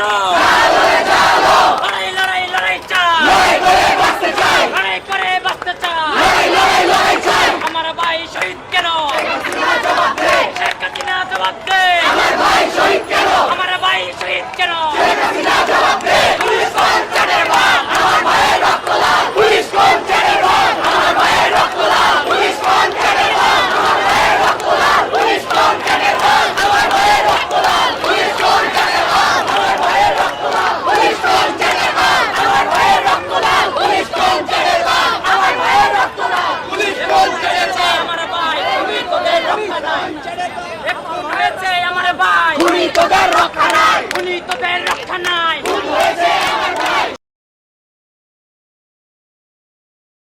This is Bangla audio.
চালো, লড়াই লড়াই লড়াই চাই, লড়াই করে বাঁচতে চাই। আমার ভাই শহীদ কেন? শেখ হাসিনা জবাব দে। আমার ভাই শহীদ কেন? পুলিশ কোন চাঁদের বাল? আমার ভাইয়ের রক্ত লাল। পুলিশ কোন চাঁদের বাল? আমার ভাইয়ের রক্ত লাল। পুলিশ কোন চাঁদের বাল? আমার ভাইয়ের রক্ত লাল। পুলিশ কোন চাঁদের বাল? আমার ভাইয়ের রক্ত লাল। পুলিশ কোন চাঁদের বাল? আমার ভাইয়ের রক্ত লাল। পুলিশ কোন চাঁদের বাল? আমার ভাইয়ের রক্ত লাল। পুলিশ কোন চাঁদের বাল? আমার ভাইয়ের রক্ত লাল। পুলিশ কোন চাঁদের বাল? আমার ভাই তুমি তোদের রক্ষা নাই। একটু হয়েছে আমার ভাই, উনি তোদের রক্ষা নাই, উনি তোদের রক্ষা নাই।